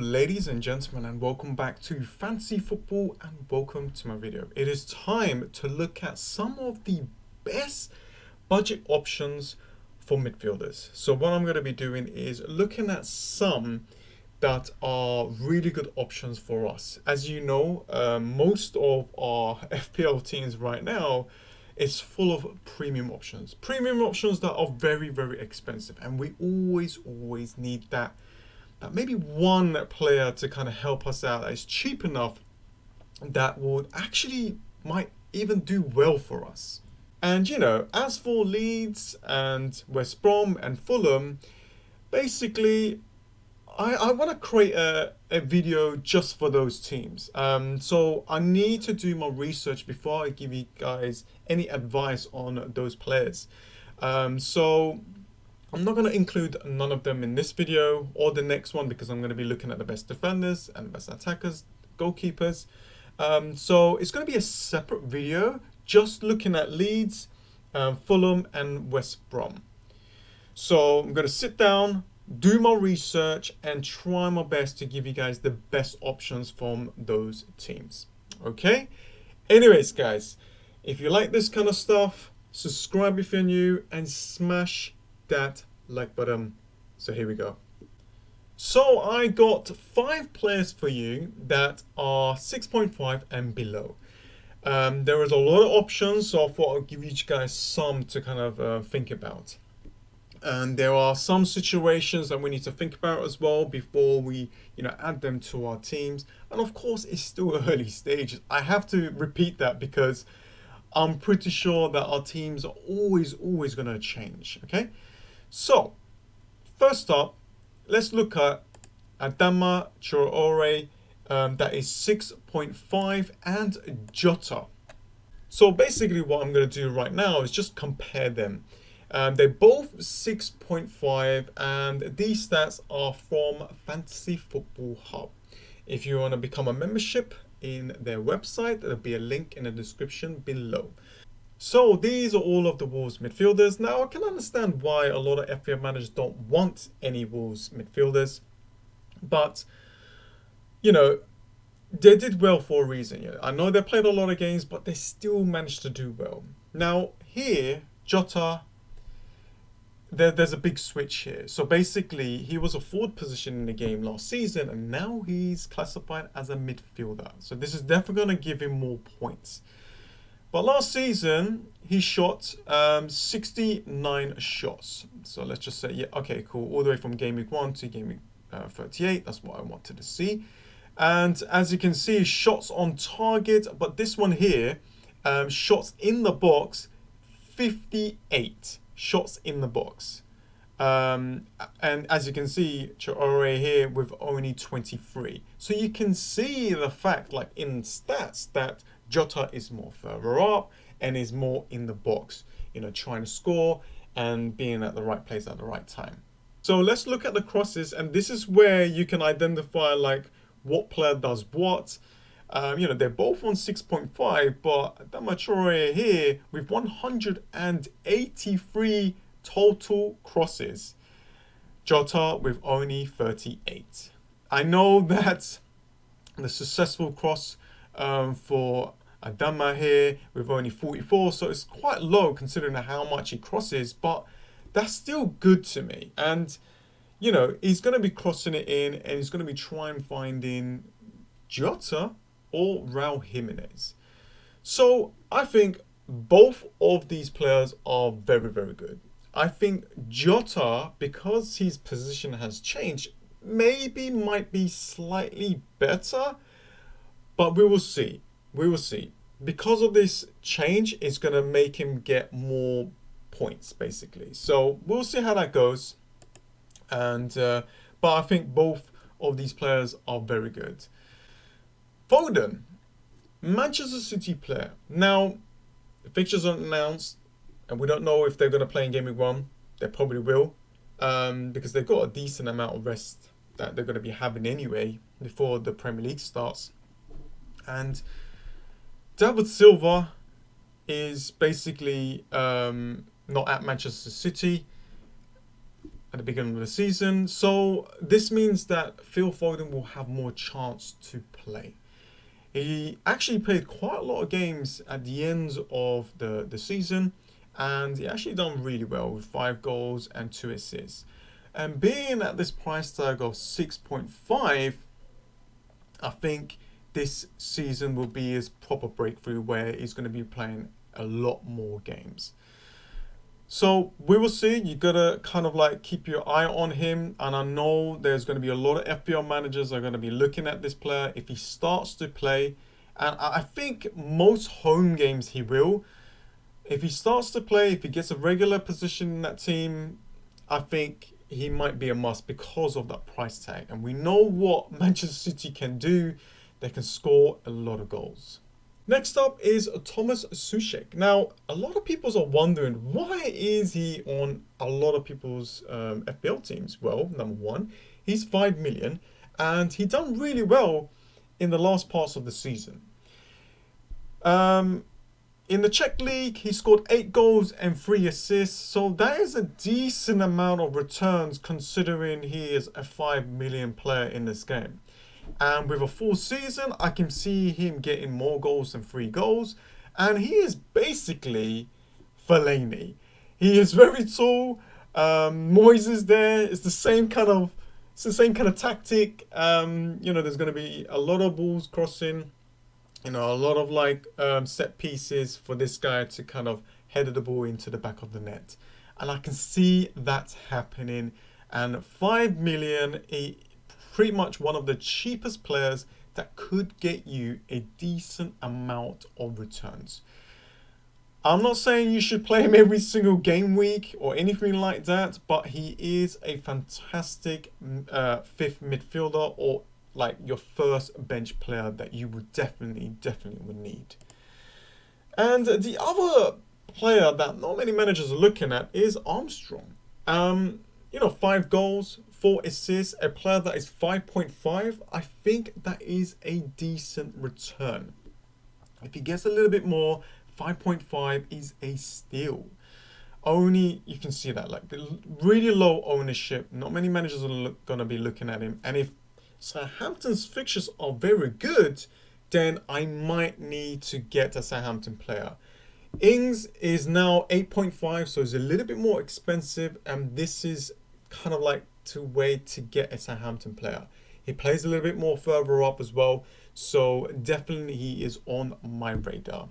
ladies and gentlemen, and welcome back to Fantasy Football, and welcome to my video. It is time to look at some of the best budget options for midfielders. So what I'm going to be doing is looking at some that are really good options for us. As you know, most of our FPL teams right now is full of premium options that are very, very expensive, and we always need that maybe one player to kind of help us out that is cheap enough that would actually might even do well for us. And you know, as for Leeds and West Brom and Fulham, basically I want to create a video just for those teams. So I need to do my research before I give you guys any advice on those players. So I'm not going to include none of them in this video or the next one because I'm going to be looking at the best defenders and best attackers, goalkeepers. So it's going to be a separate video just looking at Leeds, Fulham and West Brom. So I'm going to sit down, do my research and try my best to give you guys the best options from those teams. Okay? Anyways, guys, if you like this kind of stuff, subscribe if you're new and smash that like button. So here we go. So I got 5 players for you that are 6.5 and below. There is a lot of options, so I thought I'll give you guys some to kind of think about. And there are some situations that we need to think about as well before we, add them to our teams. And of course, it's still early stages. I have to repeat that because I'm pretty sure that our teams are always going to change. Okay, so first up, let's look at Adama Ori. That is 6.5 and Jota. So basically what I'm going to do right now is just compare them. They're both 6.5 and these stats are from Fantasy Football Hub. If you want to become a membership in their website, there'll be a link in the description below. So these are all of the Wolves midfielders. Now I can understand why a lot of FPL managers don't want any Wolves midfielders, but they did well for a reason. I know they played a lot of games, but they still managed to do well. Now here, Jota, there's a big switch here. So basically, he was a forward position in the game last season, and now he's classified as a midfielder. So this is definitely going to give him more points. But last season, he shot 69 shots. So let's just say, yeah, okay, cool. All the way from game week 1 to game week 38. That's what I wanted to see. And as you can see, shots on target. But this one here, shots in the box, 58 shots in the box. And as you can see, Ori here with only 23. So you can see the fact, like in stats, that Jota is more further up and is more in the box, trying to score and being at the right place at the right time. So let's look at the crosses, and this is where you can identify like what player does what. They're both on 6.5, but Adama Ori here with 183 total crosses. Jota with only 38. I know that the successful cross for Adama here with only 44, so it's quite low considering how much he crosses, but that's still good to me. And he's going to be crossing it in and he's going to be trying finding Jota or Raul Jimenez. So I think both of these players are very, very good. I think Jota, because his position has changed, maybe might be slightly better, but we will see. We will see. Because of this change, it's going to make him get more points, basically. So we'll see how that goes. And but I think both of these players are very good. Foden, Manchester City player. Now, the fixtures aren't announced, and we don't know if they're going to play in Game Week 1. They probably will, because they've got a decent amount of rest that they're going to be having anyway before the Premier League starts. And David Silva is basically not at Manchester City. at the beginning of the season. So this means that Phil Foden will have more chance to play. He actually played quite a lot of games at the end of the season, and he actually done really well with 5 goals and 2 assists. And being at this price tag of 6.5, I think this season will be his proper breakthrough where he's going to be playing a lot more games. So we will see. You gotta kind of like keep your eye on him, and I know there's going to be a lot of FPL managers are going to be looking at this player if he starts to play, and I think most home games he will. If he starts to play, if he gets a regular position in that team, I think he might be a must because of that price tag. And we know what Manchester City can do. They can score a lot of goals. Next up is Thomas Sushek. Now, a lot of people are wondering, why is he on a lot of people's FPL teams? Well, number one, he's 5 million and he done really well in the last parts of the season. In the Czech League, he scored 8 goals and 3 assists. So that is a decent amount of returns considering he is a 5 million player in this game. And with a full season, I can see him getting more goals than 3 goals. And he is basically Fellaini. He is very tall. Moyes is there. It's the same kind of tactic. You know, there's going to be a lot of balls crossing. You know, a lot of like set pieces for this guy to kind of head the ball into the back of the net. And I can see that happening. And 5 million, pretty much one of the cheapest players that could get you a decent amount of returns. I'm not saying you should play him every single game week or anything like that, but he is a fantastic 5th midfielder, or like your first bench player that you would definitely would need. And the other player that not many managers are looking at is Armstrong. You know, 5 goals, 4 assists, a player that is 5.5. I think that is a decent return. If he gets a little bit more, 5.5 is a steal. Only, you can see that, like the really low ownership. Not many managers are going to be looking at him. And if Southampton's fixtures are very good, then I might need to get a Southampton player. Ings is now 8.5, so it's a little bit more expensive, and this is kind of like the way to get a Southampton player. He plays a little bit more further up as well, so definitely he is on my radar.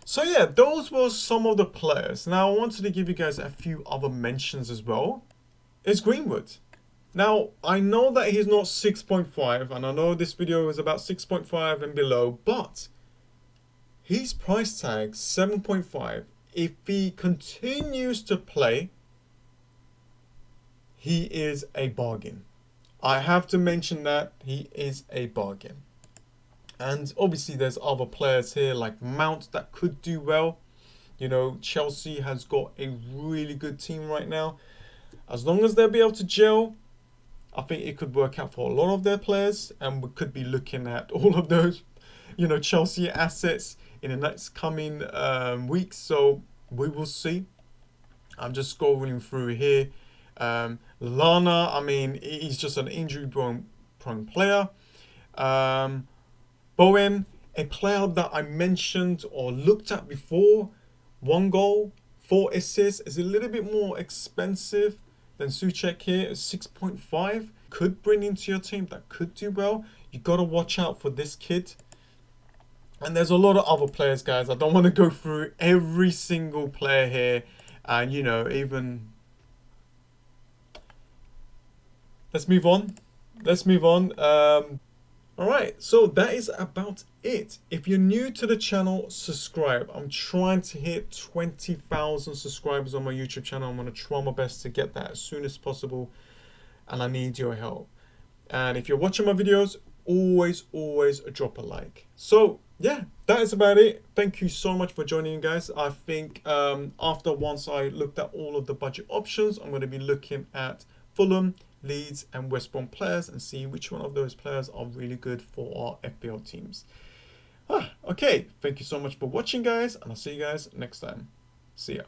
So yeah, those were some of the players. Now I wanted to give you guys a few other mentions as well. It's Greenwood. Now, I know that he's not 6.5, and I know this video is about 6.5 and below, but his price tag, 7.5, if he continues to play, he is a bargain. I have to mention that he is a bargain. And obviously there's other players here like Mount that could do well. You know, Chelsea has got a really good team right now. As long as they'll be able to gel, I think it could work out for a lot of their players, and we could be looking at all of those, you know, Chelsea assets in the next coming weeks. So we will see. I'm just scrolling through here. Lana, I mean, he's just an injury-prone player. Bowen, a player that I mentioned or looked at before, 1 goal, 4 assists, is a little bit more expensive than Sushek here, 6.5. Could bring into your team, that could do well. You got to watch out for this kid. And there's a lot of other players, guys. I don't want to go through every single player here. And, you know, even... Let's move on. Alright, so that is about it. If you're new to the channel, subscribe. I'm trying to hit 20,000 subscribers on my YouTube channel. I'm going to try my best to get that as soon as possible. And I need your help. And if you're watching my videos, always drop a like. So, yeah, that is about it. Thank you so much for joining, guys. I think once I looked at all of the budget options, I'm going to be looking at Fulham, Leeds and West Brom players and see which one of those players are really good for our FPL teams. Okay, thank you so much for watching, guys, and I'll see you guys next time. See ya.